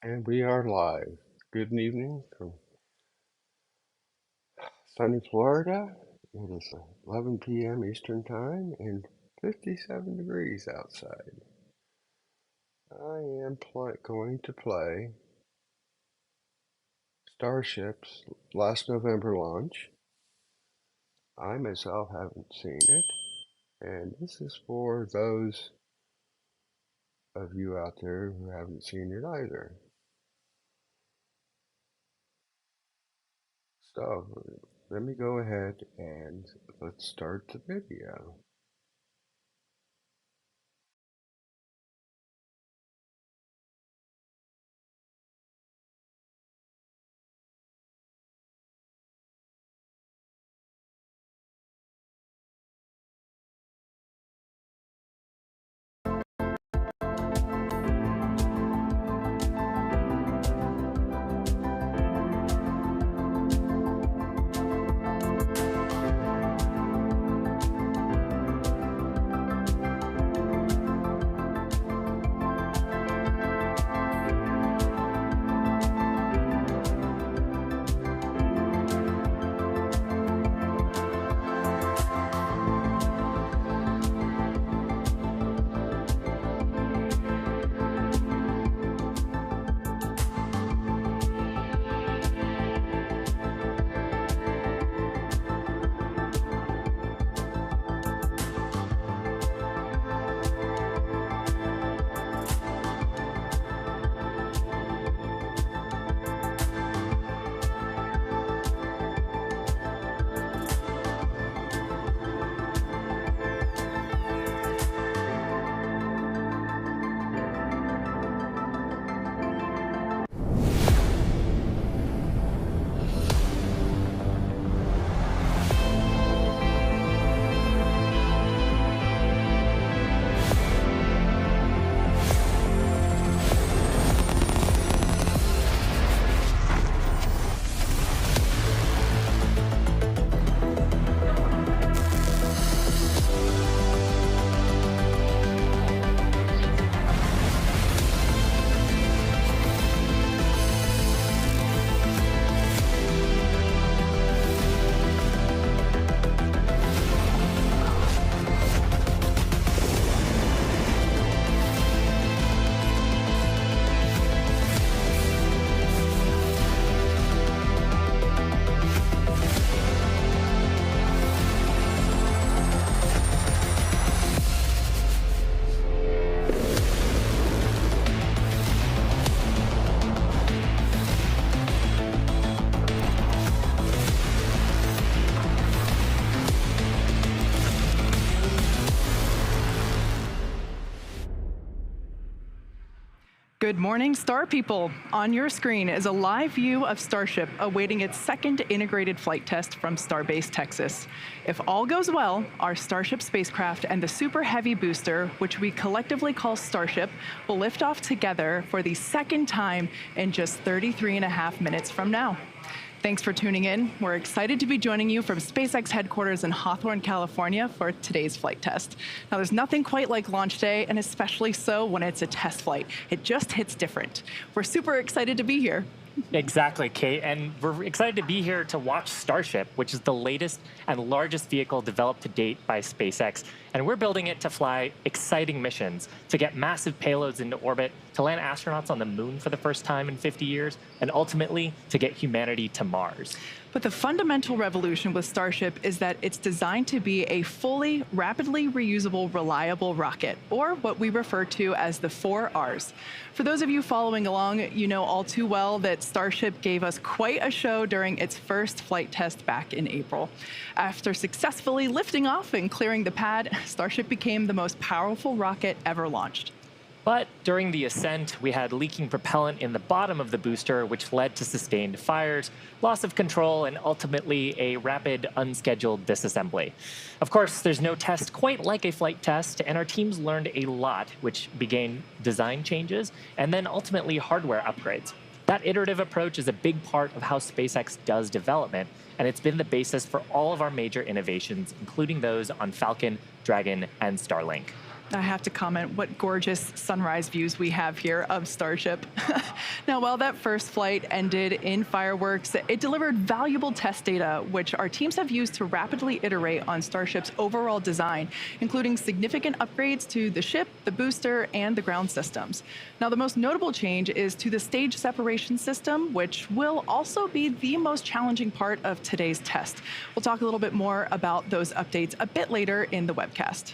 And we are live. Good evening from sunny Florida. It is 11 p.m. Eastern Time and 57 degrees outside. I am going to play Starship's last November launch. I myself haven't seen it, and this is for those of you out there who haven't seen it either. So let me go ahead and let's start the video. Good morning, Star People. On your screen is a live view of Starship awaiting its second integrated flight test from Starbase, Texas. If all goes well, our Starship spacecraft and the Super Heavy booster, which we collectively call Starship, will lift off together for the second time in just 33 and a half minutes from now. Thanks for tuning in. We're excited to be joining you from SpaceX headquarters in Hawthorne, California for today's flight test. Now, there's nothing quite like launch day, and especially so when it's a test flight. It just hits different. We're super excited to be here. Exactly, Kate. And we're excited to be here to watch Starship, which is the latest and largest vehicle developed to date by SpaceX. And we're building it to fly exciting missions, to get massive payloads into orbit, to land astronauts on the moon for the first time in 50 years, and ultimately to get humanity to Mars. But the fundamental revolution with Starship is that it's designed to be a fully, rapidly reusable, reliable rocket, or what we refer to as the 4Rs. For those of you following along, you know all too well that Starship gave us quite a show during its first flight test back in April. After successfully lifting off and clearing the pad, Starship became the most powerful rocket ever launched. But during the ascent, we had leaking propellant in the bottom of the booster, which led to sustained fires, loss of control, and ultimately a rapid, unscheduled disassembly. Of course, there's no test quite like a flight test, and our teams learned a lot, which began design changes and then ultimately hardware upgrades. That iterative approach is a big part of how SpaceX does development, and it's been the basis for all of our major innovations, including those on Falcon, Dragon, and Starlink. I have to comment what gorgeous sunrise views we have here of Starship. Now, while that first flight ended in fireworks, it delivered valuable test data, which our teams have used to rapidly iterate on Starship's overall design, including significant upgrades to the ship, the booster, and the ground systems. Now, the most notable change is to the stage separation system, which will also be the most challenging part of today's test. We'll talk a little bit more about those updates a bit later in the webcast.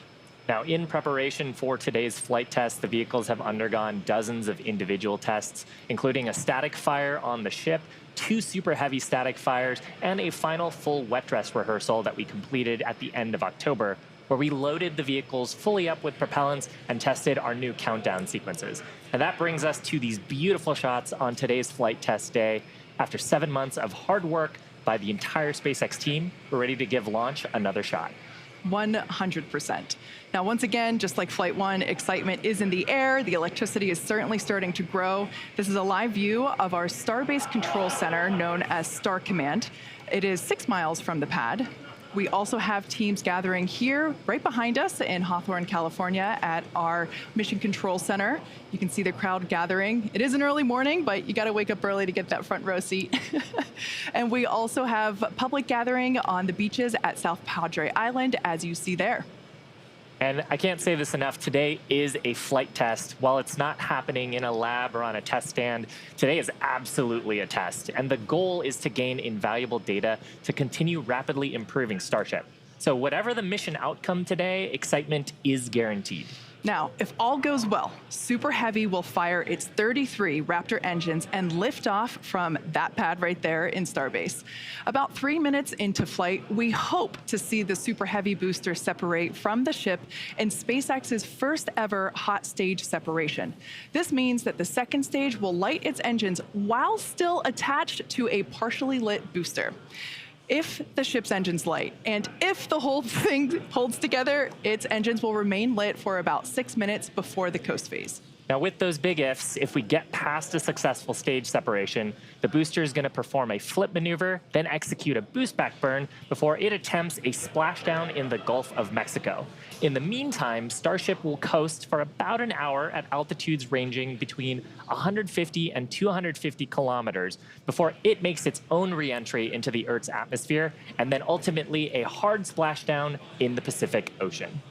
Now, in preparation for today's flight test, the vehicles have undergone dozens of individual tests, including a static fire on the ship, 2 super heavy static fires, and a final full wet dress rehearsal that we completed at the end of October, where we loaded the vehicles fully up with propellants and tested our new countdown sequences. And that brings us to these beautiful shots on today's flight test day. After 7 months of hard work by the entire SpaceX team, we're ready to give launch another shot. 100%. Now, once again, just like Flight 1, excitement is in the air. The electricity is certainly starting to grow. This is a live view of our Starbase Control Center, known as Star Command. It is 6 miles from the pad. We also have teams gathering here right behind us in Hawthorne, California at our Mission Control Center. You can see the crowd gathering. It is an early morning, but you got to wake up early to get that front row seat. And we also have public gathering on the beaches at South Padre Island, as you see there. And I can't say this enough, today is a flight test. While it's not happening in a lab or on a test stand, today is absolutely a test. And the goal is to gain invaluable data to continue rapidly improving Starship. So whatever the mission outcome today, excitement is guaranteed. Now, if all goes well, Super Heavy will fire its 33 Raptor engines and lift off from that pad right there in Starbase. About 3 minutes into flight, we hope to see the Super Heavy booster separate from the ship in SpaceX's first ever hot stage separation. This means that the second stage will light its engines while still attached to a partially lit booster. If the ship's engine's light, and if the whole thing holds together, its engines will remain lit for about 6 minutes before the coast phase. Now, with those big ifs, if we get past a successful stage separation, the booster is going to perform a flip maneuver, then execute a boost back burn before it attempts a splashdown in the Gulf of Mexico. In the meantime, Starship will coast for about an hour at altitudes ranging between 150 and 250 kilometers before it makes its own re-entry into the Earth's atmosphere, and then ultimately a hard splashdown in the Pacific Ocean.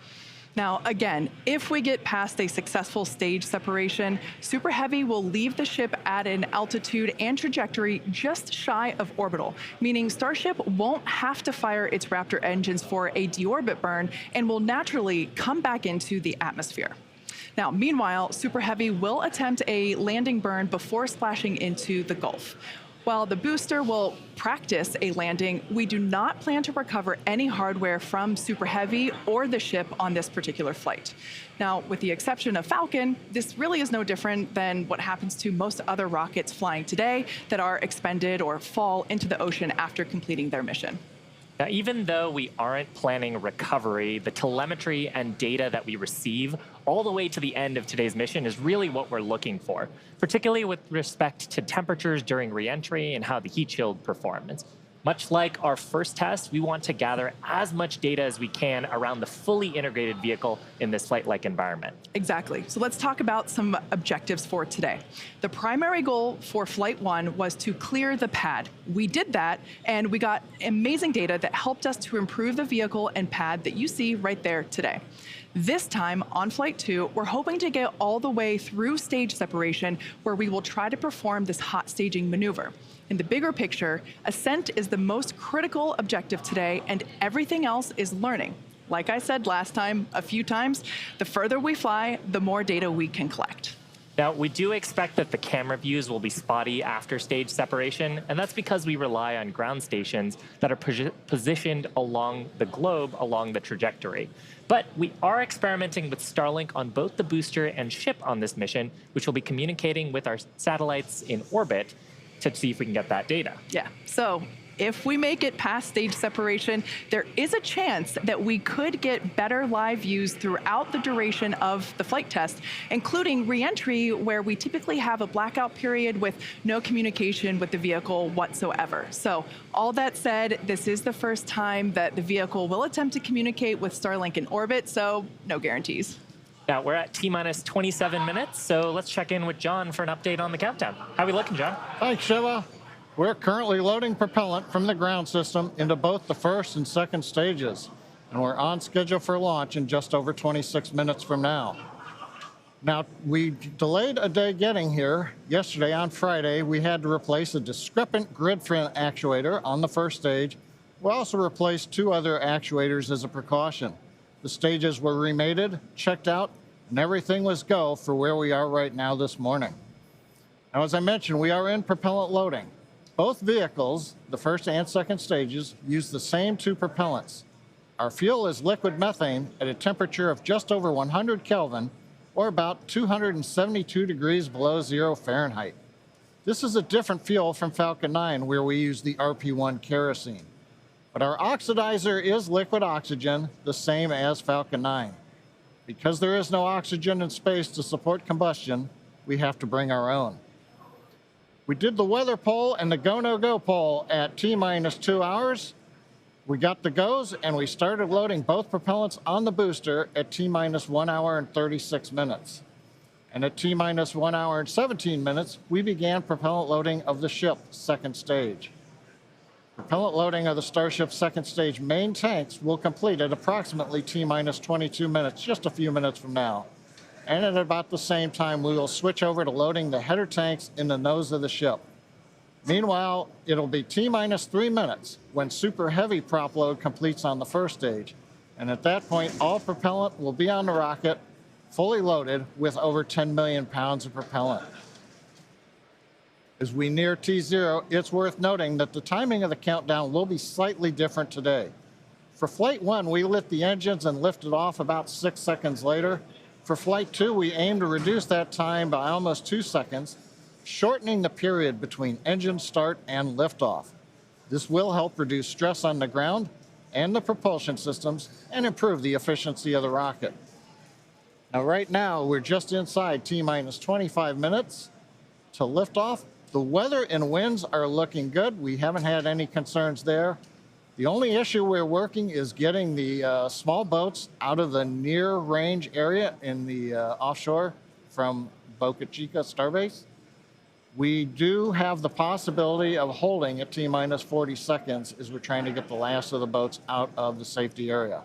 Now, again, if we get past a successful stage separation, Super Heavy will leave the ship at an altitude and trajectory just shy of orbital, meaning Starship won't have to fire its Raptor engines for a deorbit burn and will naturally come back into the atmosphere. Now, meanwhile, Super Heavy will attempt a landing burn before splashing into the Gulf. While the booster will practice a landing, we do not plan to recover any hardware from Super Heavy or the ship on this particular flight. Now, with the exception of Falcon, this really is no different than what happens to most other rockets flying today that are expended or fall into the ocean after completing their mission. Now, even though we aren't planning recovery, the telemetry and data that we receive all the way to the end of today's mission is really what we're looking for, particularly with respect to temperatures during re-entry and how the heat shield performs. Much like our first test, we want to gather as much data as we can around the fully integrated vehicle in this flight-like environment. Exactly. So let's talk about some objectives for today. The primary goal for Flight 1 was to clear the pad. We did that, and we got amazing data that helped us to improve the vehicle and pad that you see right there today. This time, on Flight 2, we're hoping to get all the way through stage separation, where we will try to perform this hot staging maneuver. In the bigger picture, ascent is the most critical objective today, and everything else is learning. Like I said last time, a few times, the further we fly, the more data we can collect. Now, we do expect that the camera views will be spotty after stage separation, and that's because we rely on ground stations that are positioned along the globe along the trajectory. But we are experimenting with Starlink on both the booster and ship on this mission, which will be communicating with our satellites in orbit to see if we can get that data. Yeah, so if we make it past stage separation, there is a chance that we could get better live views throughout the duration of the flight test, including re-entry, where we typically have a blackout period with no communication with the vehicle whatsoever. So all that said, this is the first time that the vehicle will attempt to communicate with Starlink in orbit, so no guarantees. Now, we're at T-minus 27 minutes, so let's check in with John for an update on the countdown. How are we looking, John? Thanks, Shiva. We're currently loading propellant from the ground system into both the first and second stages, and we're on schedule for launch in just over 26 minutes from now. Now, we delayed a day getting here. Yesterday, on Friday, we had to replace a discrepant grid fin actuator on the first stage. We also replaced 2 other actuators as a precaution. The stages were remated, checked out, and everything was go for where we are right now this morning. Now, as I mentioned, we are in propellant loading. Both vehicles, the first and second stages, use the same 2 propellants. Our fuel is liquid methane at a temperature of just over 100 Kelvin, or about 272 degrees below 0 Fahrenheit. This is a different fuel from Falcon 9, where we use the RP1 kerosene. But our oxidizer is liquid oxygen, the same as Falcon 9. Because there is no oxygen in space to support combustion, we have to bring our own. We did the weather poll and the go-no-go poll at T-minus 2 hours. We got the goes, and we started loading both propellants on the booster at T-minus 1 hour and 36 minutes. And at T-minus 1 hour and 17 minutes, we began propellant loading of the ship, second stage. Propellant loading of the Starship second stage main tanks will complete at approximately T-minus 22 minutes, just a few minutes from now. And at about the same time, we will switch over to loading the header tanks in the nose of the ship. Meanwhile, it'll be T-minus 3 minutes when super heavy prop load completes on the first stage. And at that point, all propellant will be on the rocket, fully loaded with over 10 million pounds of propellant. As we near T0, it's worth noting that the timing of the countdown will be slightly different today. For Flight 1, we lit the engines and lifted off about 6 seconds later. For Flight 2, we aim to reduce that time by almost 2 seconds, shortening the period between engine start and liftoff. This will help reduce stress on the ground and the propulsion systems and improve the efficiency of the rocket. Now, right now, we're just inside T-minus 25 minutes to liftoff. The weather and winds are looking good. We haven't had any concerns there. The only issue we're working is getting the small boats out of the near-range area in the offshore from Boca Chica Starbase. We do have the possibility of holding at T-minus 40 seconds as we're trying to get the last of the boats out of the safety area.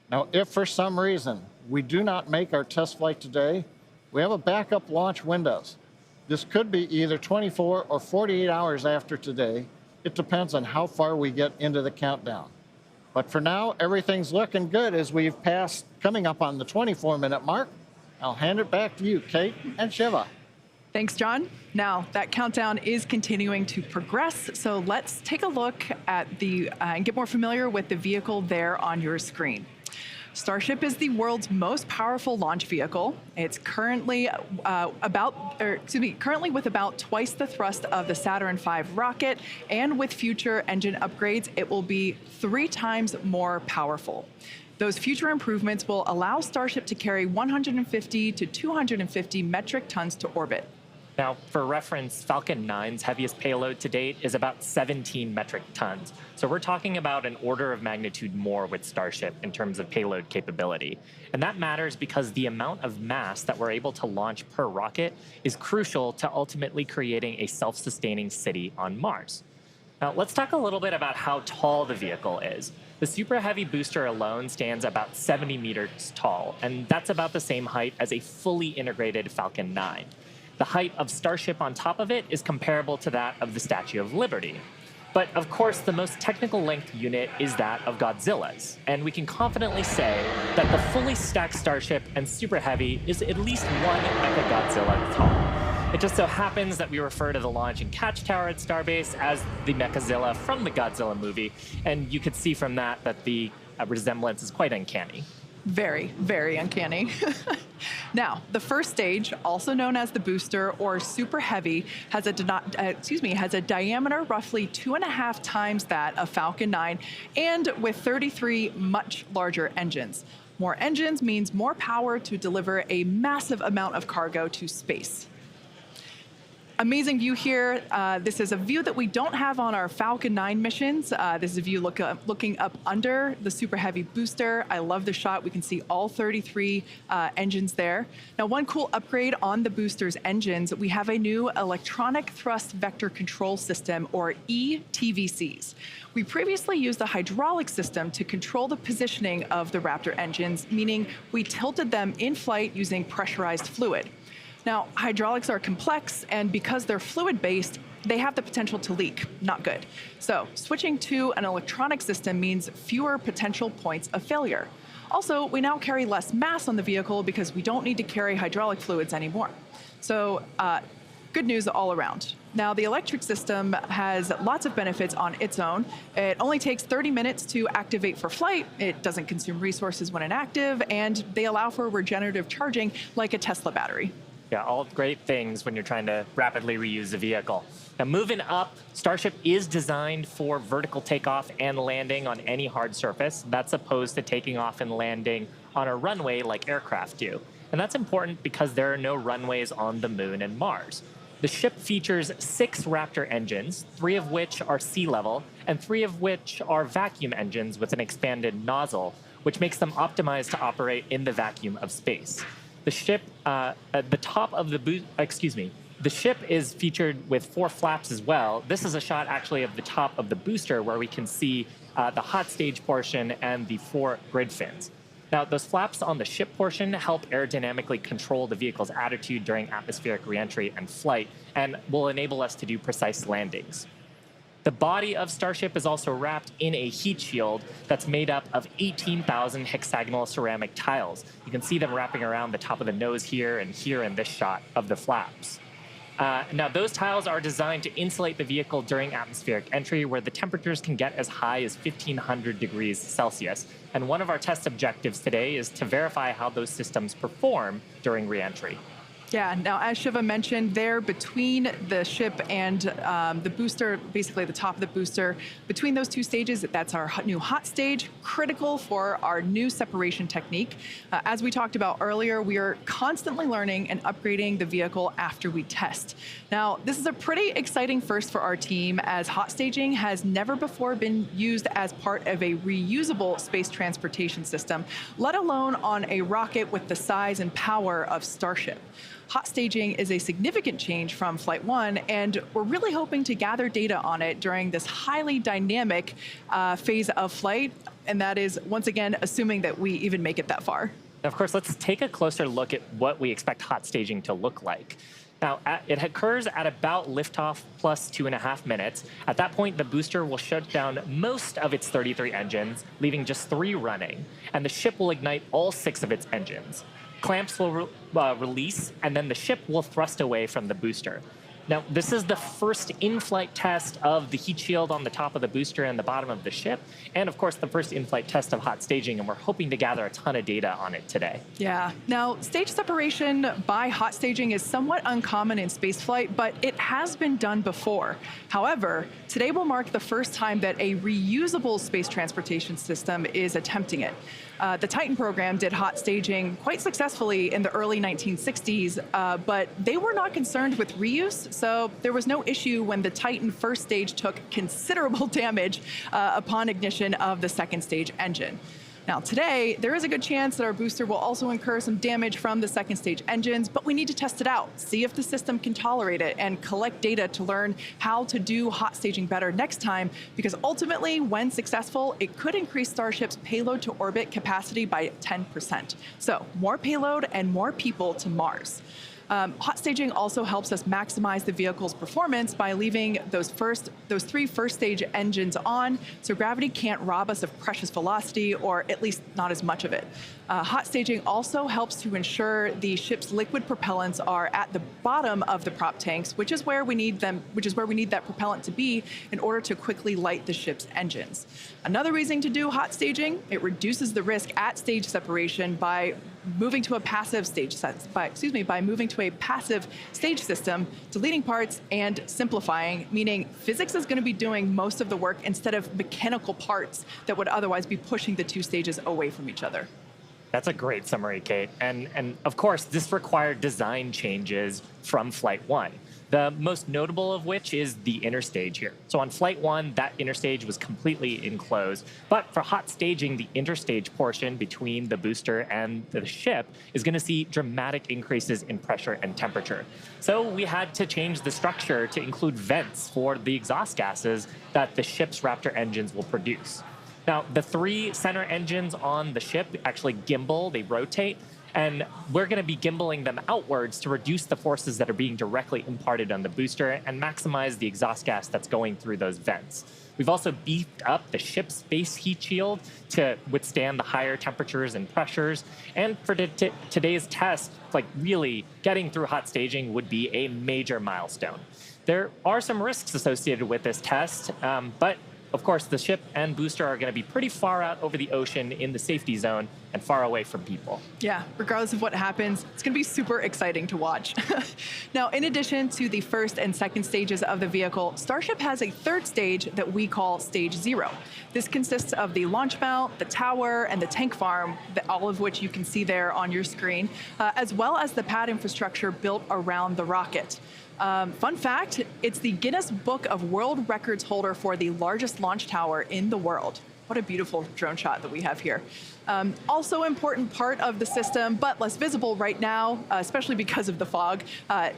Now, if for some reason we do not make our test flight today, we have a backup launch windows. This could be either 24 or 48 hours after today. It depends on how far we get into the countdown. But for now, everything's looking good as we've passed, coming up on the 24-minute mark. I'll hand it back to you, Kate and Shiva. Thanks, John. Now, that countdown is continuing to progress, so let's take a look at and get more familiar with the vehicle there on your screen. Starship is the world's most powerful launch vehicle. It's currently currently with about twice the thrust of the Saturn V rocket, and with future engine upgrades, it will be 3 times more powerful. Those future improvements will allow Starship to carry 150 to 250 metric tons to orbit. Now, for reference, Falcon 9's heaviest payload to date is about 17 metric tons. So we're talking about an order of magnitude more with Starship in terms of payload capability. And that matters because the amount of mass that we're able to launch per rocket is crucial to ultimately creating a self-sustaining city on Mars. Now, let's talk a little bit about how tall the vehicle is. The Super Heavy booster alone stands about 70 meters tall, and that's about the same height as a fully integrated Falcon 9. The height of Starship on top of it is comparable to that of the Statue of Liberty. But of course, the most technical length unit is that of Godzilla's, and we can confidently say that the fully stacked Starship and Super Heavy is at least 1 Mechagodzilla tall. It just so happens that we refer to the launch and catch tower at Starbase as the Mechazilla from the Godzilla movie, and you could see from that that the resemblance is quite uncanny. Very, very uncanny. Now, the first stage, also known as the booster or Super Heavy, has a diameter roughly 2.5 times that of Falcon 9, and with 33 much larger engines. More engines means more power to deliver a massive amount of cargo to space. Amazing view here. This is a view that we don't have on our Falcon 9 missions. This is a view looking up under the Super Heavy booster. I love the shot. We can see all 33 engines there. Now, one cool upgrade on the booster's engines, we have a new electronic thrust vector control system, or ETVCs. We previously used the hydraulic system to control the positioning of the Raptor engines, meaning we tilted them in flight using pressurized fluid. Now, hydraulics are complex, and because they're fluid-based, they have the potential to leak. Not good. So switching to an electronic system means fewer potential points of failure. Also, we now carry less mass on the vehicle because we don't need to carry hydraulic fluids anymore. So good news all around. Now, the electric system has lots of benefits on its own. It only takes 30 minutes to activate for flight. It doesn't consume resources when inactive, and they allow for regenerative charging like a Tesla battery. Yeah, all great things when you're trying to rapidly reuse a vehicle. Now, moving up, Starship is designed for vertical takeoff and landing on any hard surface. That's opposed to taking off and landing on a runway like aircraft do. And that's important because there are no runways on the Moon and Mars. The ship features 6 Raptor engines, 3 of which are sea level, and 3 of which are vacuum engines with an expanded nozzle, which makes them optimized to operate in the vacuum of space. The ship, at the top of the the ship is featured with 4 flaps as well. This is a shot actually of the top of the booster where we can see the hot stage portion and the 4 grid fins. Now, those flaps on the ship portion help aerodynamically control the vehicle's attitude during atmospheric reentry and flight, and will enable us to do precise landings. The body of Starship is also wrapped in a heat shield that's made up of 18,000 hexagonal ceramic tiles. You can see them wrapping around the top of the nose here and here in this shot of the flaps. Now, those tiles are designed to insulate the vehicle during atmospheric entry, where the temperatures can get as high as 1,500 degrees Celsius. And one of our test objectives today is to verify how those systems perform during reentry. Yeah, now as Shiva mentioned, there between the ship and the booster, basically the top of the booster, between those 2 stages, that's our new hot stage, critical for our new separation technique. As we talked about earlier, we are constantly learning and upgrading the vehicle after we test. Now, this is a pretty exciting first for our team, as hot staging has never before been used as part of a reusable space transportation system, let alone on a rocket with the size and power of Starship. Hot staging is a significant change from Flight 1, and we're really hoping to gather data on it during this highly dynamic phase of flight, and that is, once again, assuming that we even make it that far. Of course, let's take a closer look at what we expect hot staging to look like. Now, it occurs at about liftoff plus 2.5 minutes. At that point, the booster will shut down most of its 33 engines, leaving just 3 running, and the ship will ignite all 6 of its engines. Clamps will release, and then the ship will thrust away from the booster. Now, this is the first in-flight test of the heat shield on the top of the booster and the bottom of the ship, and of course, the first in-flight test of hot staging, and we're hoping to gather a ton of data on it today. Yeah. Now, stage separation by hot staging is somewhat uncommon in spaceflight, but it has been done before. However, today will mark the first time that a reusable space transportation system is attempting it. The Titan program did hot staging quite successfully in the early 1960s, but they were not concerned with reuse, so there was no issue when the Titan first stage took considerable damage upon ignition of the second stage engine. Now today, there is a good chance that our booster will also incur some damage from the second stage engines, but we need to test it out, see if the system can tolerate it, and collect data to learn how to do hot staging better next time, because ultimately, when successful, it could increase Starship's payload to orbit capacity by 10%. So more payload and more people to Mars. Hot staging also helps us maximize the vehicle's performance by leaving those 3 first stage engines on, so gravity can't rob us of precious velocity, or at least not as much of it. Hot staging also helps to ensure the ship's liquid propellants are at the bottom of the prop tanks, which is where we need that propellant to be in order to quickly light the ship's engines. Another reason to do hot staging, it reduces the risk at stage separation by moving to a passive stage system, deleting parts and simplifying, meaning physics is going to be doing most of the work instead of mechanical parts that would otherwise be pushing the 2 stages away from each other. That's a great summary, Kate. And of course, this required design changes from Flight 1. The most notable of which is the interstage here. So on Flight 1, that interstage was completely enclosed. But for hot staging, the interstage portion between the booster and the ship is going to see dramatic increases in pressure and temperature. So we had to change the structure to include vents for the exhaust gases that the ship's Raptor engines will produce. Now, the 3 center engines on the ship actually gimbal, they rotate, and we're going to be gimbaling them outwards to reduce the forces that are being directly imparted on the booster and maximize the exhaust gas that's going through those vents. We've also beefed up the ship's base heat shield to withstand the higher temperatures and pressures. And for today's test, like really getting through hot staging would be a major milestone. There are some risks associated with this test, but of course, the ship and booster are going to be pretty far out over the ocean in the safety zone and far away from people. Yeah, regardless of what happens, it's going to be super exciting to watch. Now, in addition to the first and second stages of the vehicle, Starship has a third stage that we call Stage 0. This consists of the launch mount, the tower, and the tank farm, all of which you can see there on your screen, as well as the pad infrastructure built around the rocket. Fun fact, it's the Guinness Book of World Records holder for the largest launch tower in the world. What a beautiful drone shot that we have here. Also important part of the system, but less visible right now, especially because of the fog,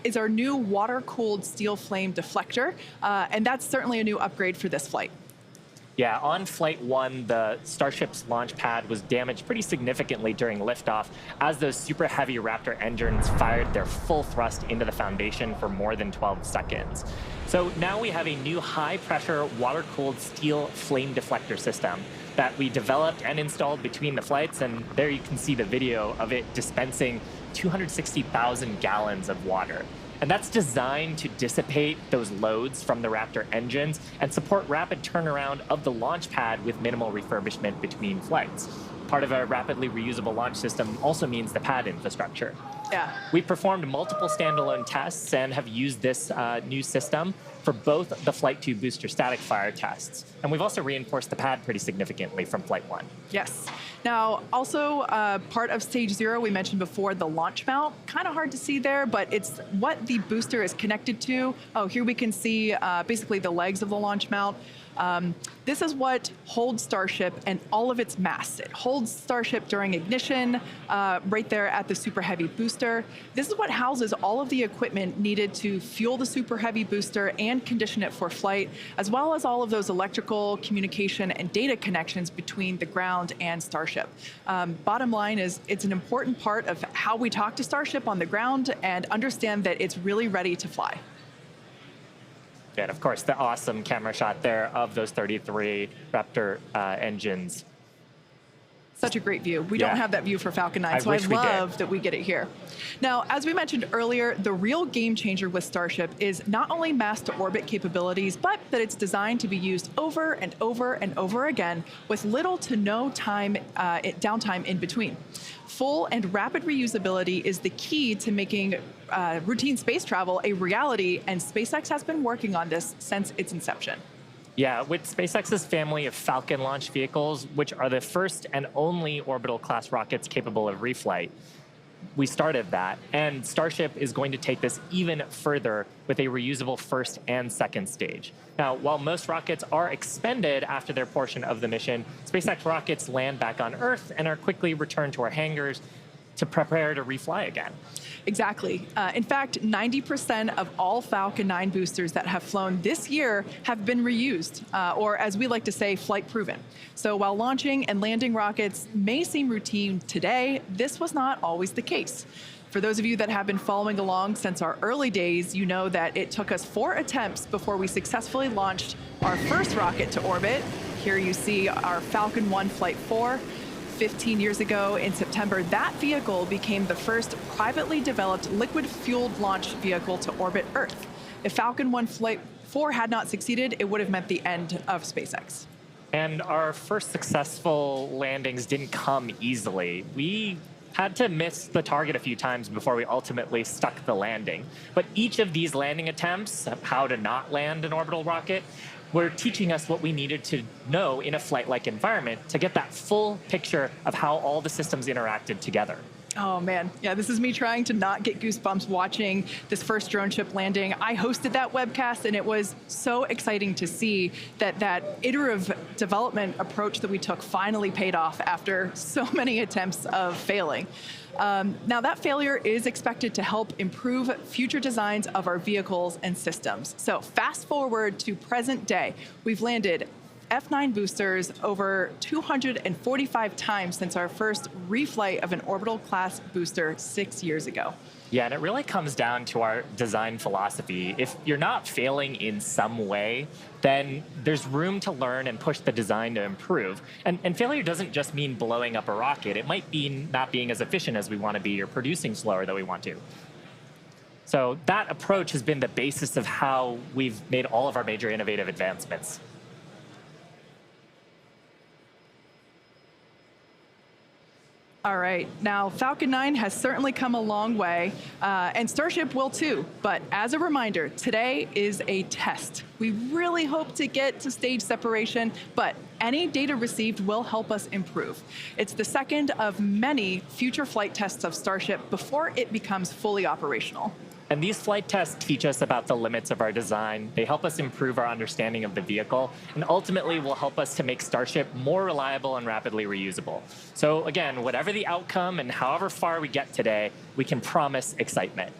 is our new water-cooled steel flame deflector, and that's certainly a new upgrade for this flight. Yeah, on Flight 1, the Starship's launch pad was damaged pretty significantly during liftoff as those super heavy Raptor engines fired their full thrust into the foundation for more than 12 seconds. So now we have a new high-pressure, water-cooled steel flame deflector system that we developed and installed between the flights, and there you can see the video of it dispensing 260,000 gallons of water. And that's designed to dissipate those loads from the Raptor engines and support rapid turnaround of the launch pad with minimal refurbishment between flights. Part of a rapidly reusable launch system also means the pad infrastructure. Yeah. We've performed multiple standalone tests and have used this new system for both the Flight 2 booster static fire tests. And we've also reinforced the pad pretty significantly from Flight 1. Yes. Now, also part of Stage 0, we mentioned before, the launch mount. Kind of hard to see there, but it's what the booster is connected to. Oh, here we can see basically the legs of the launch mount. This is what holds Starship and all of its mass. It holds Starship during ignition, right there at the Super Heavy booster. This is what houses all of the equipment needed to fuel the Super Heavy booster and condition it for flight, as well as all of those electrical, communication, and data connections between the ground and Starship. Bottom line is, it's an important part of how we talk to Starship on the ground and understand that it's really ready to fly. And of course, the awesome camera shot there of those 33 Raptor engines. Such a great view. We don't have that view for Falcon 9, so I love that we get it here. Now, as we mentioned earlier, the real game changer with Starship is not only mass-to-orbit capabilities, but that it's designed to be used over and over and over again with little to no downtime in between. Full and rapid reusability is the key to making routine space travel a reality, and SpaceX has been working on this since its inception. Yeah, with SpaceX's family of Falcon launch vehicles, which are the first and only orbital-class rockets capable of reflight, we started that, and Starship is going to take this even further with a reusable first and second stage. Now, while most rockets are expended after their portion of the mission, SpaceX rockets land back on Earth and are quickly returned to our hangars to prepare to refly again. Exactly. In fact, 90% of all Falcon 9 boosters that have flown this year have been reused, or as we like to say, flight proven. So while launching and landing rockets may seem routine today, this was not always the case. For those of you that have been following along since our early days, you know that it took us 4 attempts before we successfully launched our first rocket to orbit. Here you see our Falcon 1 Flight 4. 15 years ago in September, that vehicle became the first privately developed liquid-fueled launch vehicle to orbit Earth. If Falcon 1 Flight 4 had not succeeded, it would have meant the end of SpaceX. And our first successful landings didn't come easily. We had to miss the target a few times before we ultimately stuck the landing. But each of these landing attempts, how to not land an orbital rocket, were teaching us what we needed to know in a flight-like environment to get that full picture of how all the systems interacted together. Oh man, yeah, this is me trying to not get goosebumps watching this first drone ship landing. I hosted that webcast and it was so exciting to see that iterative development approach that we took finally paid off after so many attempts of failing. Now that failure is expected to help improve future designs of our vehicles and systems. So fast forward to present day, we've landed F9 boosters over 245 times since our first reflight of an orbital class booster 6 years ago. Yeah, and it really comes down to our design philosophy. If you're not failing in some way, then there's room to learn and push the design to improve. And failure doesn't just mean blowing up a rocket. It might be not being as efficient as we want to be or producing slower than we want to. So that approach has been the basis of how we've made all of our major innovative advancements. All right, now Falcon 9 has certainly come a long way, and Starship will too. But as a reminder, today is a test. We really hope to get to stage separation, but any data received will help us improve. It's the second of many future flight tests of Starship before it becomes fully operational. And these flight tests teach us about the limits of our design. They help us improve our understanding of the vehicle, and ultimately will help us to make Starship more reliable and rapidly reusable. So again, whatever the outcome and however far we get today, we can promise excitement.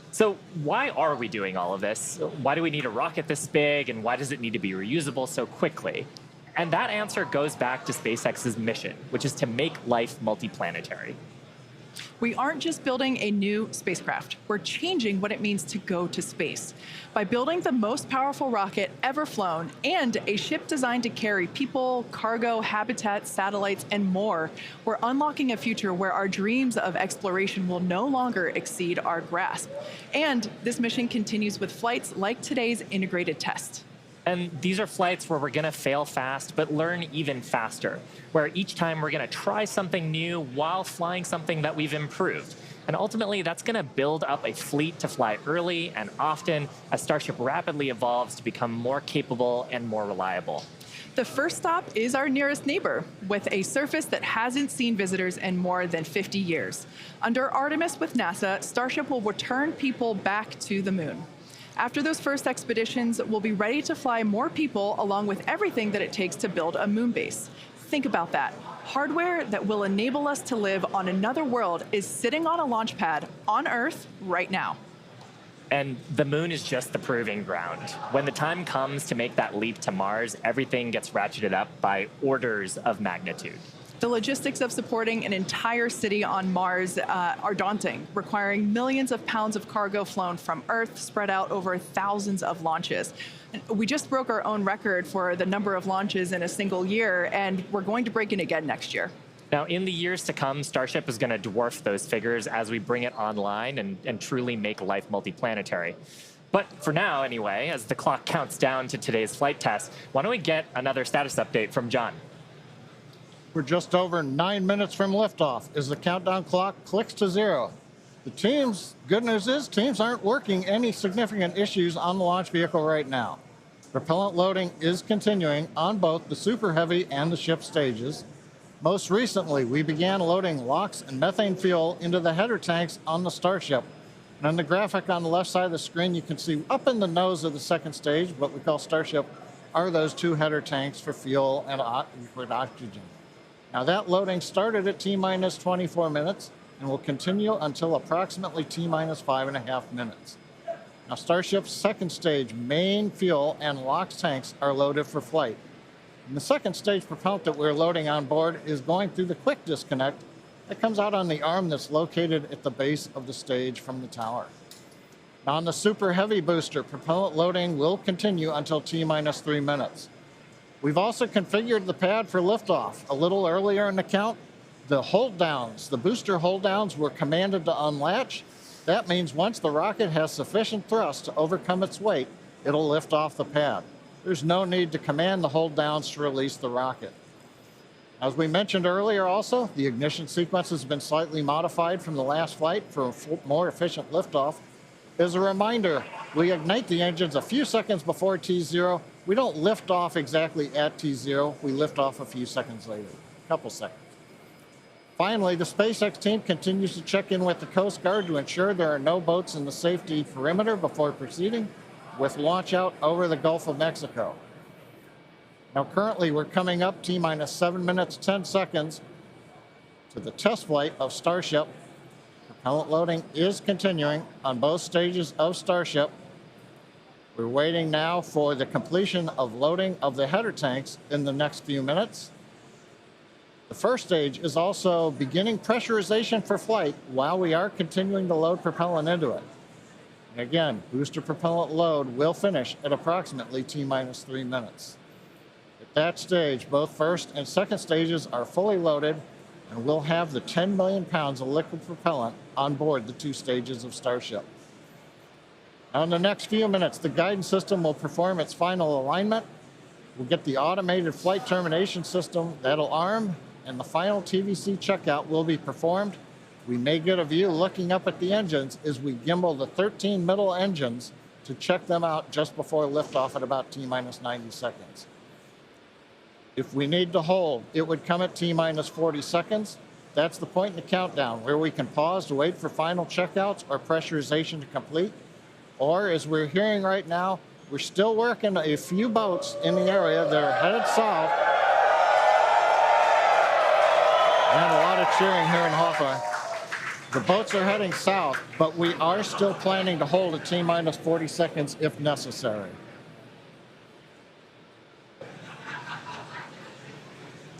So why are we doing all of this? Why do we need a rocket this big, and why does it need to be reusable so quickly? And that answer goes back to SpaceX's mission, which is to make life multiplanetary. We aren't just building a new spacecraft, we're changing what it means to go to space. By building the most powerful rocket ever flown and a ship designed to carry people, cargo, habitats, satellites, and more, we're unlocking a future where our dreams of exploration will no longer exceed our grasp. And this mission continues with flights like today's integrated test. And these are flights where we're going to fail fast, but learn even faster, where each time we're going to try something new while flying something that we've improved. And ultimately, that's going to build up a fleet to fly early and often as Starship rapidly evolves to become more capable and more reliable. The first stop is our nearest neighbor, with a surface that hasn't seen visitors in more than 50 years. Under Artemis with NASA, Starship will return people back to the moon. After those first expeditions, we'll be ready to fly more people along with everything that it takes to build a moon base. Think about that. Hardware that will enable us to live on another world is sitting on a launch pad on Earth right now. And the moon is just the proving ground. When the time comes to make that leap to Mars, everything gets ratcheted up by orders of magnitude. The logistics of supporting an entire city on Mars are daunting, requiring millions of pounds of cargo flown from Earth spread out over thousands of launches. And we just broke our own record for the number of launches in a single year, and we're going to break it again next year. Now, in the years to come, Starship is going to dwarf those figures as we bring it online and truly make life multiplanetary. But for now, anyway, as the clock counts down to today's flight test, why don't we get another status update from John? We're just over 9 minutes from liftoff as the countdown clock clicks to 0. Good news is teams aren't working any significant issues on the launch vehicle right now. Propellant loading is continuing on both the Super Heavy and the ship stages. Most recently, we began loading LOX and methane fuel into the header tanks on the Starship. And on the graphic on the left side of the screen, you can see up in the nose of the second stage, what we call Starship, are those 2 header tanks for fuel and liquid oxygen. Now that loading started at T-minus 24 minutes and will continue until approximately T-minus 5.5 minutes. Now Starship's second stage main fuel and LOX tanks are loaded for flight. And the second stage propellant that we're loading on board is going through the quick disconnect that comes out on the arm that's located at the base of the stage from the tower. Now on the Super Heavy booster, propellant loading will continue until T-minus 3 minutes. We've also configured the pad for liftoff. A little earlier in the count, the booster hold downs were commanded to unlatch. That means once the rocket has sufficient thrust to overcome its weight, it'll lift off the pad. There's no need to command the hold downs to release the rocket. As we mentioned earlier also, the ignition sequence has been slightly modified from the last flight for a more efficient liftoff. As a reminder, we ignite the engines a few seconds before T0. We don't lift off exactly at T0. We lift off a few seconds later, a couple seconds. Finally, the SpaceX team continues to check in with the Coast Guard to ensure there are no boats in the safety perimeter before proceeding with launch out over the Gulf of Mexico. Now, currently, we're coming up T-minus 7 minutes, 10 seconds to the test flight of Starship. Propellant loading is continuing on both stages of Starship. We're waiting now for the completion of loading of the header tanks in the next few minutes. The first stage is also beginning pressurization for flight while we are continuing to load propellant into it. And again, booster propellant load will finish at approximately T-minus 3 minutes. At that stage, both first and second stages are fully loaded, and we'll have the 10 million pounds of liquid propellant on board the 2 stages of Starship. Now, in the next few minutes, the guidance system will perform its final alignment. We'll get the automated flight termination system that'll arm, and the final TVC checkout will be performed. We may get a view looking up at the engines as we gimbal the 13 middle engines to check them out just before liftoff at about T-minus 90 seconds. If we need to hold, it would come at T-minus 40 seconds. That's the point in the countdown where we can pause to wait for final checkouts or pressurization to complete. Or, as we're hearing right now, we're still working a few boats in the area that are headed south. And a lot of cheering here in Hawthorne. The boats are heading south, but we are still planning to hold at T-minus 40 seconds if necessary.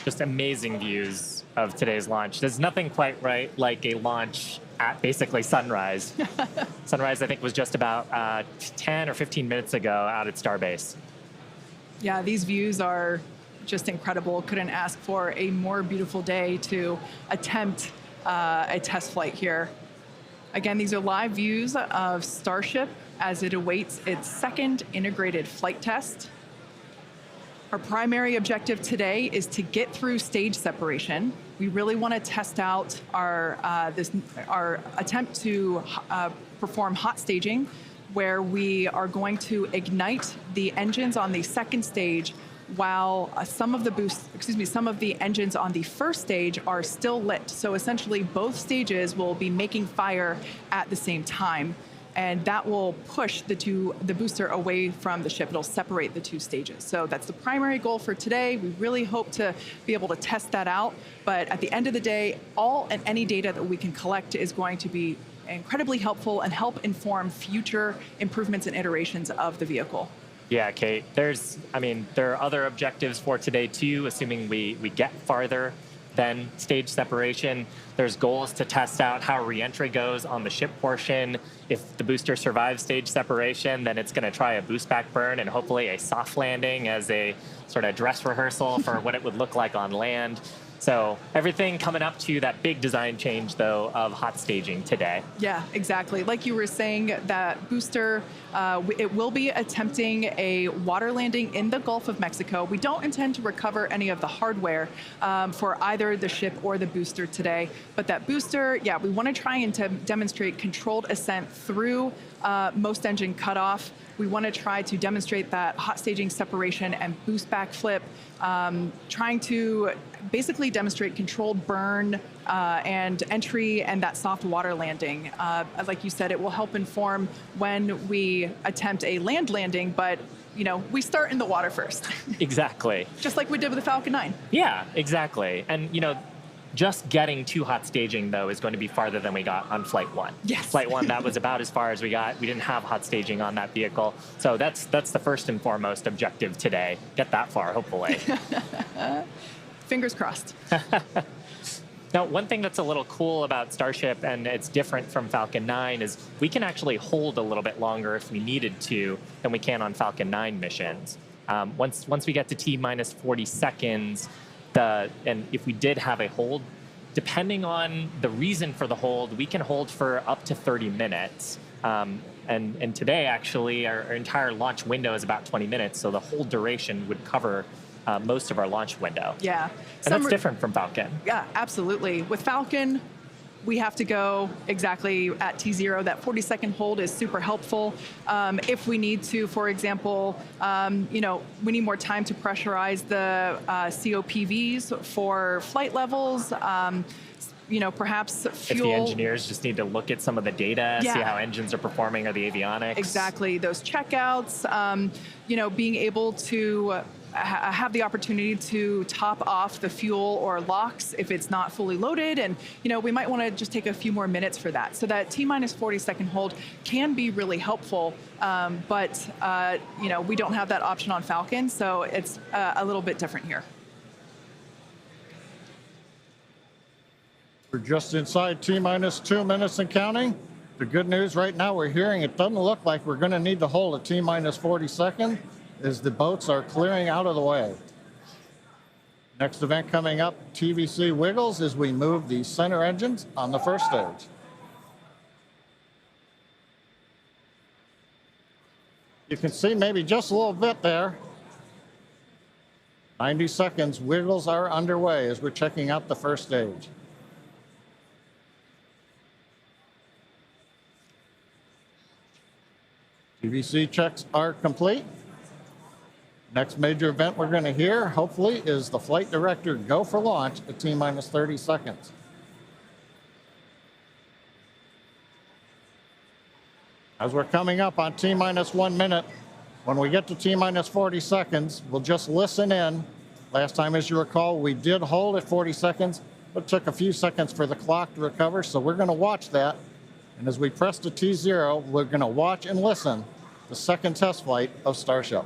Just amazing views of today's launch. There's nothing quite like a launch at basically sunrise. Sunrise, I think, was just about 10 or 15 minutes ago out at Starbase. Yeah, these views are just incredible. Couldn't ask for a more beautiful day to attempt a test flight here. Again, these are live views of Starship as it awaits its second integrated flight test. Our primary objective today is to get through stage separation. We really want to test out our attempt to perform hot staging, where we are going to ignite the engines on the second stage while some of the engines on the first stage are still lit. So essentially both stages will be making fire at the same time, and that will push the booster away from the ship. It'll separate the 2 stages. So that's the primary goal for today. We really hope to be able to test that out, but at the end of the day, all and any data that we can collect is going to be incredibly helpful and help inform future improvements and iterations of the vehicle. Yeah, Kate, there are other objectives for today too, assuming we get farther than stage separation. There's goals to test out how reentry goes on the ship portion. If the booster survives stage separation, then it's gonna try a boost back burn and hopefully a soft landing as a sort of dress rehearsal for what it would look like on land. So everything coming up to that big design change, though, of hot staging today. Yeah, exactly. Like you were saying, that booster, it will be attempting a water landing in the Gulf of Mexico. We don't intend to recover any of the hardware for either the ship or the booster today. But that booster, yeah, we want to try and demonstrate controlled ascent through most engine cutoff. We want to try to demonstrate that hot staging separation and boost back flip, trying to basically demonstrate controlled burn and entry and that soft water landing. Like you said, it will help inform when we attempt a land landing, but we start in the water first. Exactly. Just like we did with the Falcon 9. Yeah, exactly. And just getting to hot staging, though, is going to be farther than we got on Flight 1. Yes. Flight 1, that was about as far as we got. We didn't have hot staging on that vehicle. So that's the first and foremost objective today. Get that far, hopefully. Fingers crossed. Now, one thing that's a little cool about Starship, and it's different from Falcon 9, is we can actually hold a little bit longer if we needed to than we can on Falcon 9 missions. Once we get to T-minus 40 seconds, and if we did have a hold, depending on the reason for the hold, we can hold for up to 30 minutes. And today, actually, our entire launch window is about 20 minutes, so the whole duration would cover most of our launch window. Yeah. And that's different from Falcon. Yeah, absolutely. With Falcon, we have to go exactly at T0. That 40-second hold is super helpful. If we need to, for example, we need more time to pressurize the COPVs for flight levels. perhaps If the fuel. engineers just need to look at some of the data, see Yeah. how engines are performing, or the avionics. Exactly, those checkouts, being able to have the opportunity to top off the fuel or LOX if it's not fully loaded. And, we might want to just take a few more minutes for that. So that T-minus 40-second hold can be really helpful. But we don't have that option on Falcon, so it's a little bit different here. We're just inside T-minus 2 minutes and counting. The good news right now we're hearing it doesn't look like we're going to need to hold a T-minus 40 second as the boats are clearing out of the way. Next event coming up, TVC wiggles as we move the center engines on the first stage. You can see maybe just a little bit there. 90 seconds, wiggles are underway as we're checking out the first stage. TVC checks are complete. Next major event we're going to hear, hopefully, is the flight director go for launch at T-minus 30 seconds. As we're coming up on T-minus 1 minute, when we get to T-minus 40 seconds, we'll just listen in. Last time, as you recall, we did hold at 40 seconds, but it took a few seconds for the clock to recover, so we're going to watch that. And as we press to T0, we're going to watch and listen the second test flight of Starship.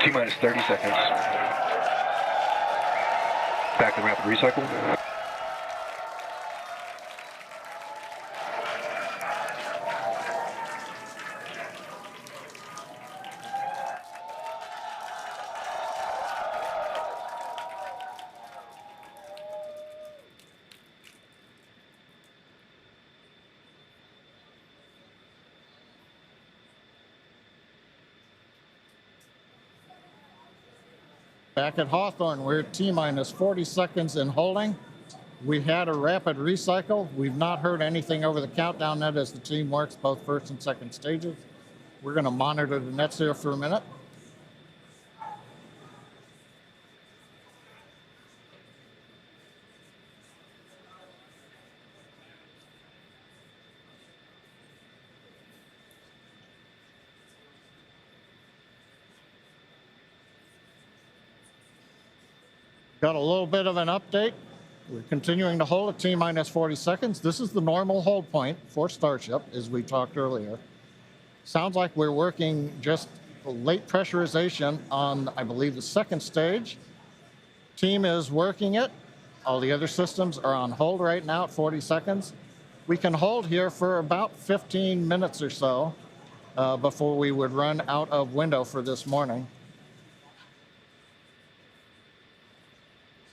T-minus 30 seconds. Back to rapid recycle. Back at Hawthorne, we're at T-minus 40 seconds in holding. We had a rapid recycle. We've not heard anything over the countdown net as the team works both first and second stages. We're going to monitor the nets here for a minute. Got a little bit of an update. We're continuing to hold at T-minus 40 seconds. This is the normal hold point for Starship, as we talked earlier. Sounds like we're working just late pressurization on, I believe, the second stage. Team is working it. All the other systems are on hold right now at 40 seconds. We can hold here for about 15 minutes or so before we would run out of window for this morning.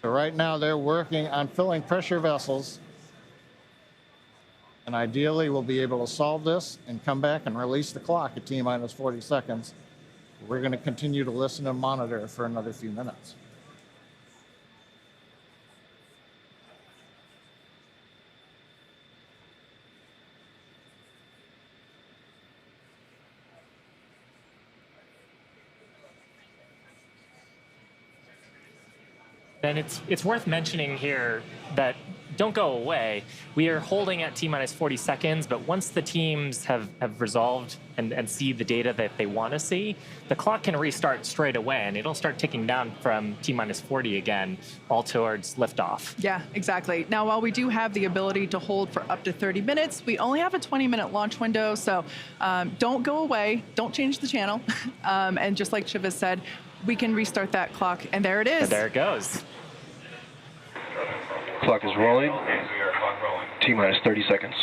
So right now they're working on filling pressure vessels. And ideally we'll be able to solve this and come back and release the clock at T-minus 40 seconds. We're going to continue to listen and monitor for another few minutes. And it's worth mentioning here that don't go away. We are holding at T-minus 40 seconds, but once the teams have resolved and see the data that they want to see, the clock can restart straight away, and it'll start ticking down from T-minus 40 again, all towards liftoff. Yeah, exactly. Now, while we do have the ability to hold for up to 30 minutes, we only have a 20-minute launch window, so don't go away, don't change the channel. And just like Shiva said, we can restart that clock, and there it is. And there it goes. Clock is rolling. T-minus 30 seconds.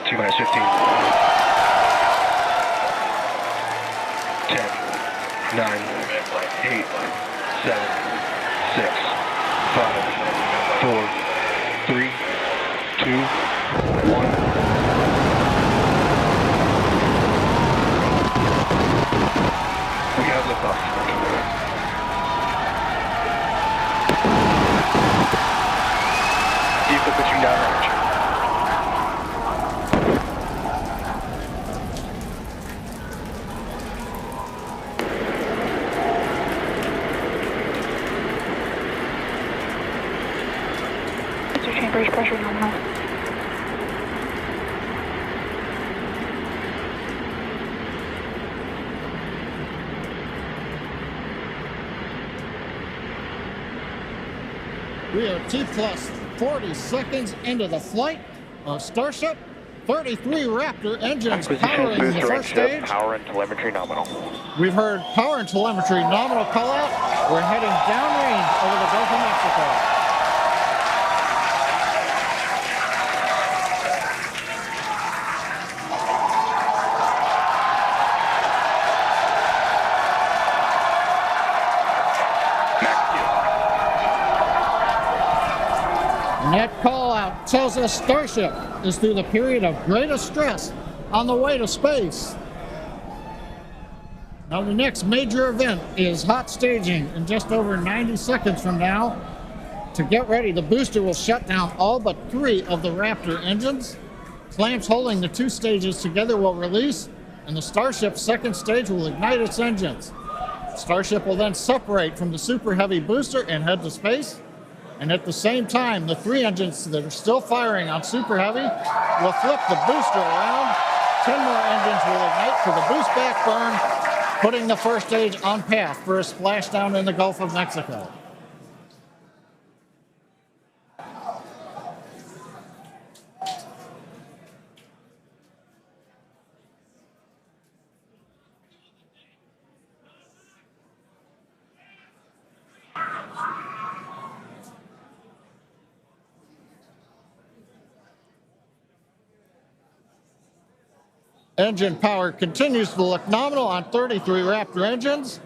T-minus 15. 9, 8, 7, 6, 5, 4, 3, 2, 1. We have liftoff. Vehicle pitching downrange. Chambers pressure nominal. We are T plus 40 seconds into the flight of Starship. 33 Raptor engines powering the first stage. Power and telemetry nominal. We've heard power and telemetry nominal call out. We're heading downrange over the Gulf of Mexico. And that call out tells us Starship is through the period of greatest stress on the way to space. Now the next major event is hot staging in just over 90 seconds from now. To get ready, the booster will shut down all but 3 of the Raptor engines. Clamps holding the 2 stages together will release, and the Starship's second stage will ignite its engines. Starship will then separate from the Super Heavy booster and head to space. And at the same time, the 3 engines that are still firing on Super Heavy will flip the booster around. 10 more engines will ignite for the boost back burn, putting the first stage on path for a splashdown in the Gulf of Mexico. Engine power continues to look nominal on 33 Raptor engines.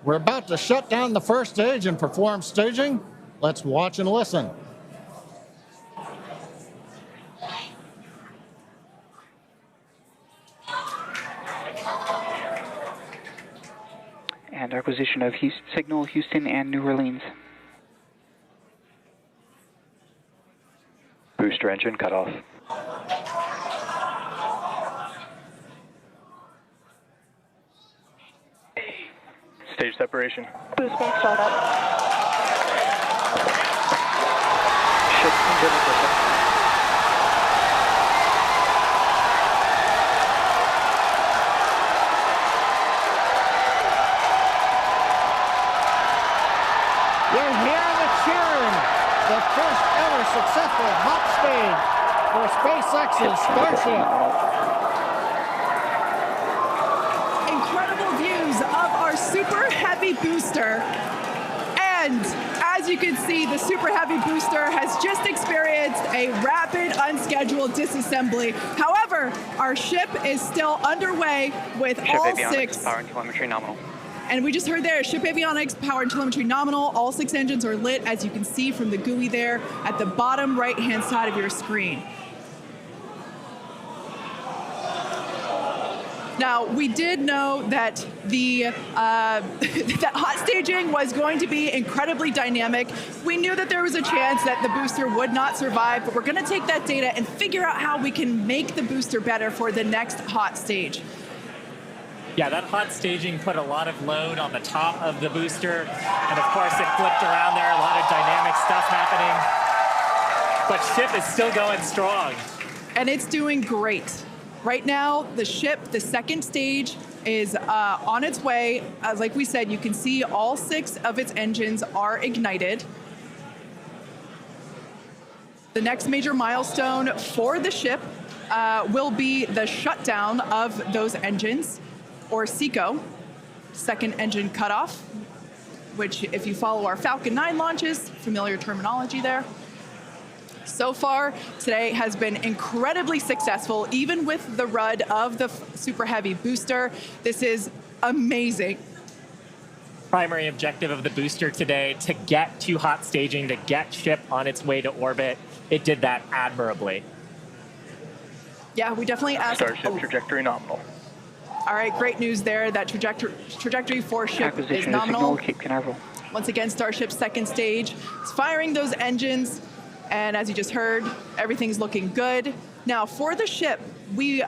We're about to shut down the first stage and perform staging. Let's watch and listen. And acquisition of signal Houston and New Orleans. Booster engine cut off. Stage separation. Boost back startup. Ship engine ignition. You're hearing the cheering. The first ever successful hot stage for SpaceX's Starship. Incredible views of our Super Heavy booster. And as you can see, the Super Heavy booster has just experienced a rapid, unscheduled disassembly. However, our ship is still underway with Ship all avionics, 6. power and telemetry nominal. And we just heard there, ship avionics, power and telemetry nominal. All 6 engines are lit, as you can see from the GUI there at the bottom right-hand side of your screen. Now, we did know that the that hot staging was going to be incredibly dynamic. We knew that there was a chance that the booster would not survive, but we're going to take that data and figure out how we can make the booster better for the next hot stage. Yeah, that hot staging put a lot of load on the top of the booster. And of course, it flipped around there, a lot of dynamic stuff happening. But ship is still going strong. And it's doing great. Right now, the ship, the second stage, is on its way. Like we said, you can see all 6 of its engines are ignited. The next major milestone for the ship will be the shutdown of those engines, or SECO, second engine cutoff, which if you follow our Falcon 9 launches, familiar terminology there. So far, today has been incredibly successful, even with the RUD of the Super Heavy booster. This is amazing. primary objective of the booster today, to get to hot staging, to get ship on its way to orbit. It did that admirably. Yeah, we definitely asked. Starship trajectory nominal. All right, great news there. That trajectory for ship is Acquisition of nominal. signal, Cape Canaveral. Once again, Starship's second stage is firing those engines. And as you just heard, everything's looking good. Now, for the ship, we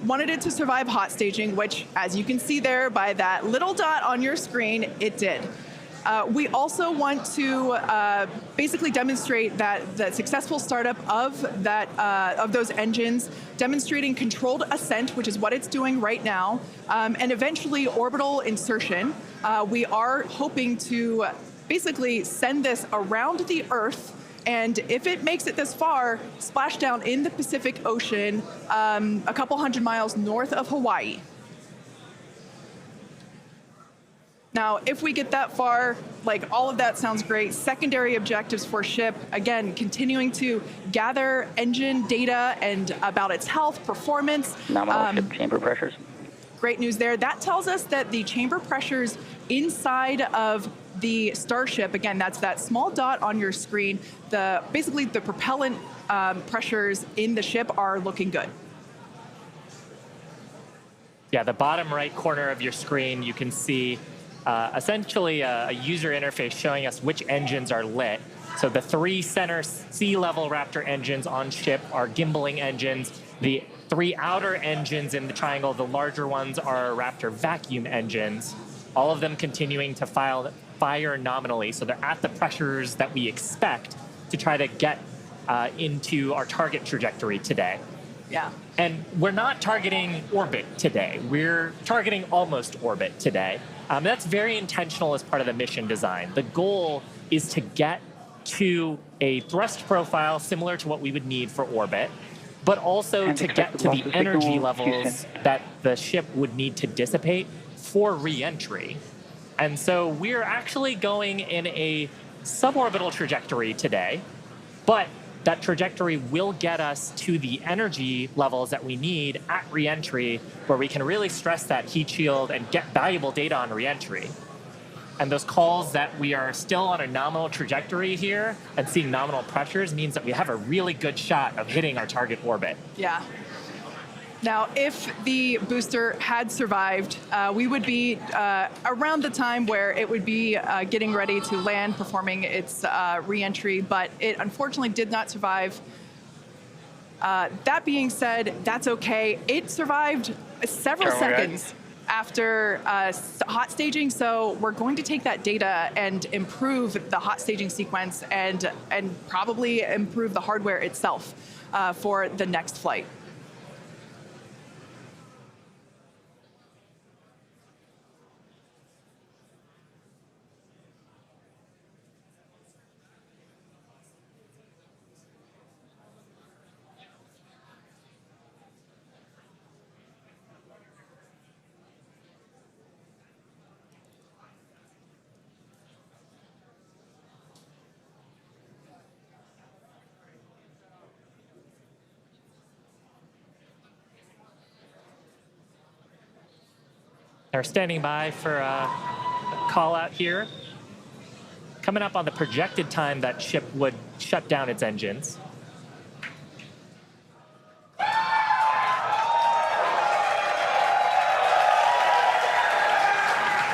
wanted it to survive hot staging, which, as you can see there by that little dot on your screen, it did. We also want to basically demonstrate that the successful startup of those engines, demonstrating controlled ascent, which is what it's doing right now, and eventually orbital insertion. We are hoping to basically send this around the Earth, and if it makes it this far, splash down in the Pacific Ocean, a couple hundred miles north of Hawaii. Now, if we get that far, like all of that sounds great. Secondary objectives for ship, again, continuing to gather engine data and about its health, performance. Nominal ship chamber pressures. Great news there. That tells us that the chamber pressures inside of the Starship, again, that's that small dot on your screen, basically the propellant pressures in the ship are looking good. Yeah, the bottom right corner of your screen, you can see essentially a user interface showing us which engines are lit. So the 3 center sea level Raptor engines on ship are gimbaling engines. The 3 outer engines in the triangle, the larger ones, are Raptor vacuum engines. All of them continuing to fire nominally. So they're at the pressures that we expect to try to get into our target trajectory today. Yeah. And we're not targeting orbit today. We're targeting almost orbit today. That's very intentional as part of the mission design. The goal is to get to a thrust profile similar to what we would need for orbit, but also And to get to the energy levels that the ship would need to dissipate for re-entry. And so we're actually going in a suborbital trajectory today, but that trajectory will get us to the energy levels that we need at re-entry, where we can really stress that heat shield and get valuable data on re-entry. And those calls that we are still on a nominal trajectory here and seeing nominal pressures means that we have a really good shot of hitting our target orbit. Yeah. Now, if the booster had survived, we would be around the time where it would be getting ready to land, performing its re-entry, but it unfortunately did not survive. That being said, that's okay. It survived several seconds after hot staging, so we're going to take that data and improve the hot staging sequence and probably improve the hardware itself for the next flight. They're standing by for a call out here. Coming up on the projected time that ship would shut down its engines.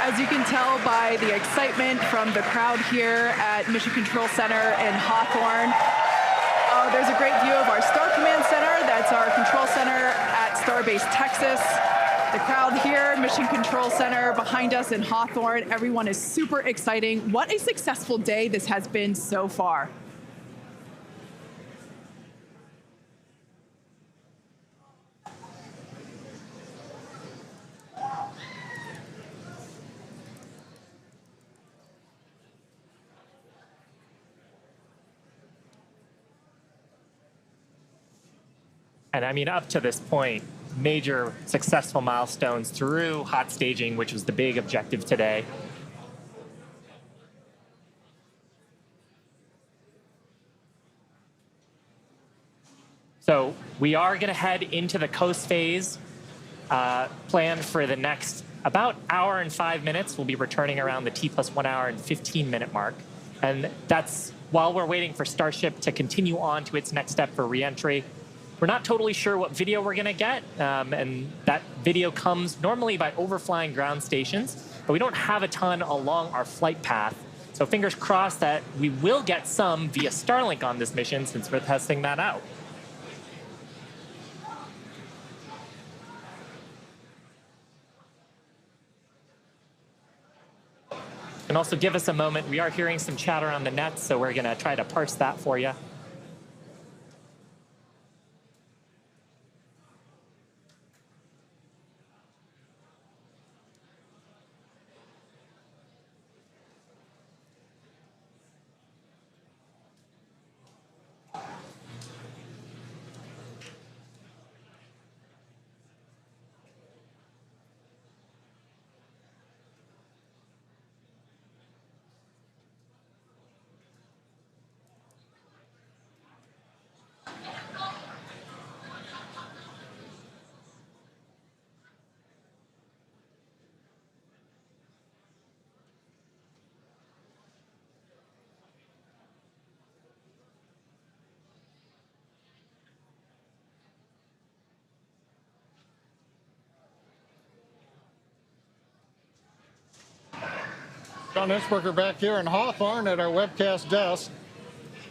As you can tell by the excitement from the crowd here at Mission Control Center in Hawthorne, there's a great view of our Star Command Center. That's our control center at Starbase, Texas. The crowd here, Mission Control Center behind us in Hawthorne. Everyone is super exciting. What a successful day this has been so far. And I mean, up to this point, major successful milestones through hot staging, which was the big objective today. So we are going to head into the coast phase planned for the next about hour and 5 minutes. We'll be returning around the T+1 hour and 15-minute mark. And that's while we're waiting for Starship to continue on to its next step for reentry. We're not totally sure what video we're going to get, and that video comes normally by overflying ground stations, but we don't have a ton along our flight path. So fingers crossed that we will get some via Starlink on this mission since we're testing that out. And also give us a moment. We are hearing some chatter on the net, so we're going to try to parse that for you. John Innsbrucker back here in Hawthorne at our webcast desk.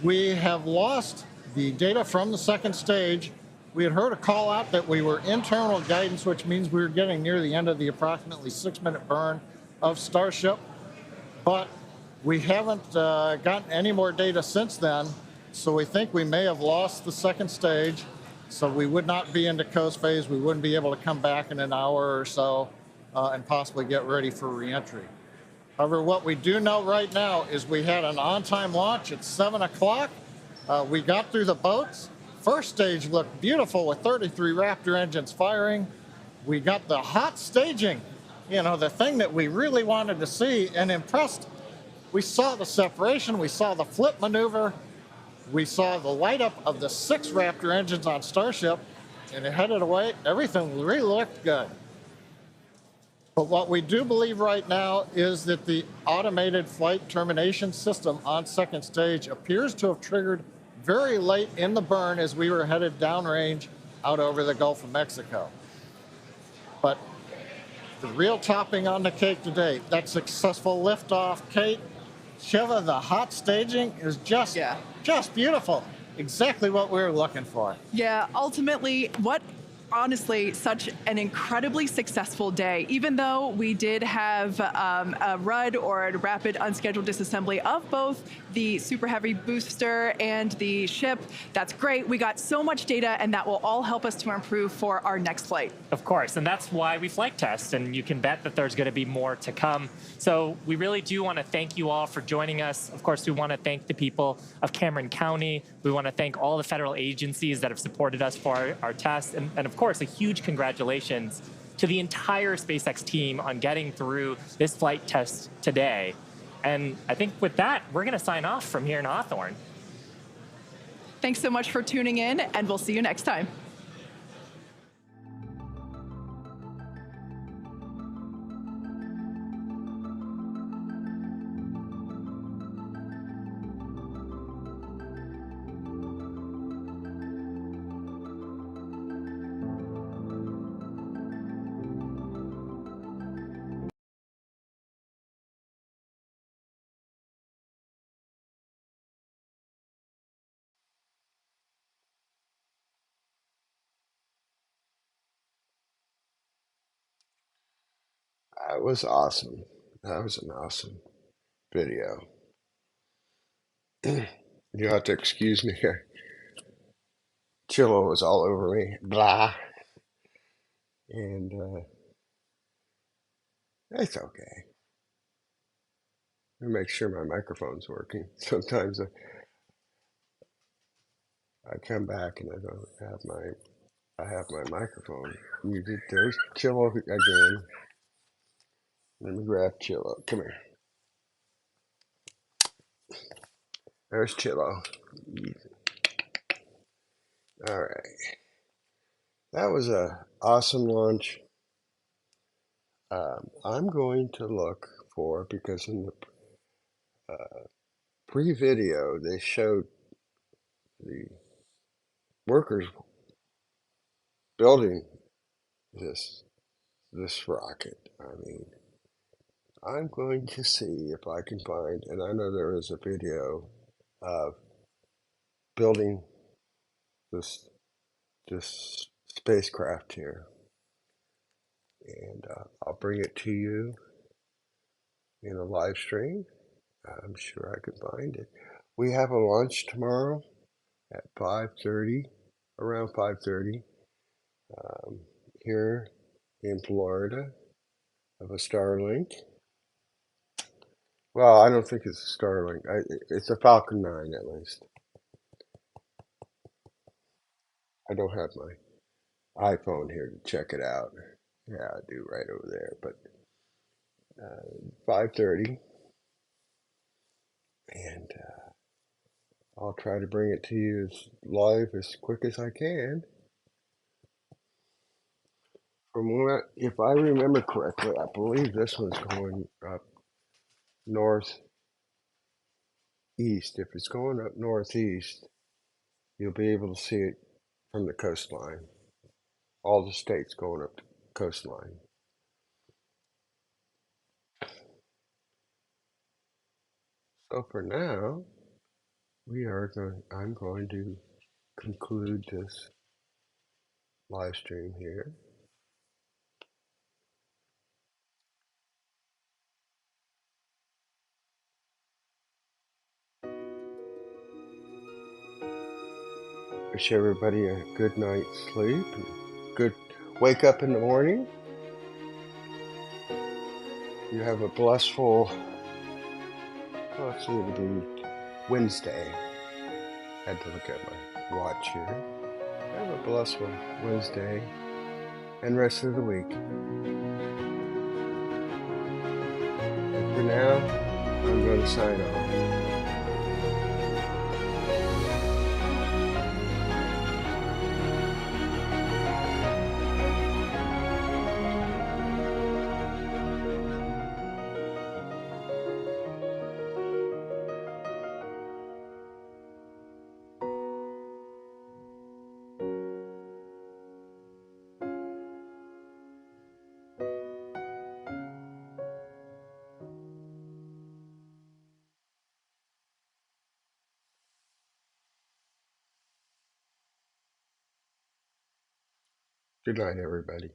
We have lost the data from the second stage. We had heard a call out that we were in terminal guidance, which means we were getting near the end of the approximately 6-minute burn of Starship. But we haven't gotten any more data since then, so we think we may have lost the second stage. So we would not be into coast phase. We wouldn't be able to come back in an hour or so and possibly get ready for reentry. However, what we do know right now is we had an on-time launch at 7 o'clock. We got through the boats. First stage looked beautiful with 33 Raptor engines firing. We got the hot staging, you know, the thing that we really wanted to see and impressed. We saw the separation. We saw the flip maneuver. We saw the light up of the 6 Raptor engines on Starship, and it headed away. Everything really looked good. But what we do believe right now is that the automated flight termination system on second stage appears to have triggered very late in the burn as we were headed downrange out over the Gulf of Mexico. But the real topping on the cake today, that successful liftoff, Kate, Shiva, the hot staging is just beautiful. Exactly what we were looking for. Yeah, ultimately, honestly, such an incredibly successful day. Even though we did have a RUD, or a rapid unscheduled disassembly, of both the Super Heavy booster and the ship, that's great. We got so much data, and that will all help us to improve for our next flight. Of course, and that's why we flight test, and you can bet that there's going to be more to come. So we really do want to thank you all for joining us. Of course, we want to thank the people of Cameron County. We want to thank all the federal agencies that have supported us for our test, and of course, a huge congratulations to the entire SpaceX team on getting through this flight test today. And I think with that, we're going to sign off from here in Hawthorne. Thanks so much for tuning in, and we'll see you next time. That was awesome. That was an awesome video. You have to excuse me here. Chillo was all over me. Blah. And it's okay. I make sure my microphone's working. Sometimes I come back and I don't have my microphone muted. There's Chillo again. Let me grab Chillo. Come here. There's Chillo. All right. That was a awesome launch. I'm going to look for, because in the pre-video they showed the workers building this rocket. I mean, I'm going to see if I can find, and I know there is a video of building this this spacecraft here, and I'll bring it to you in a live stream. I'm sure I can find it. We have a launch tomorrow at 5:30, around 5:30, here in Florida, of a Starlink. Well, I don't think it's a Starlink. It's a Falcon 9 at least. I don't have my iPhone here to check it out. Yeah, I do right over there. But 5:30, and I'll try to bring it to you live as quick as I can. From what, if I remember correctly, I believe this one's going up northeast. If it's going up northeast, you'll be able to see it from the coastline. All the states going up the coastline. So for now, I'm going to conclude this live stream here. Wish everybody a good night's sleep. Good wake up in the morning. You have a blissful, let's see, it'll be Wednesday. Had to look at my watch here. Have a blissful Wednesday and rest of the week. And for now, I'm going to sign off. Good night, everybody.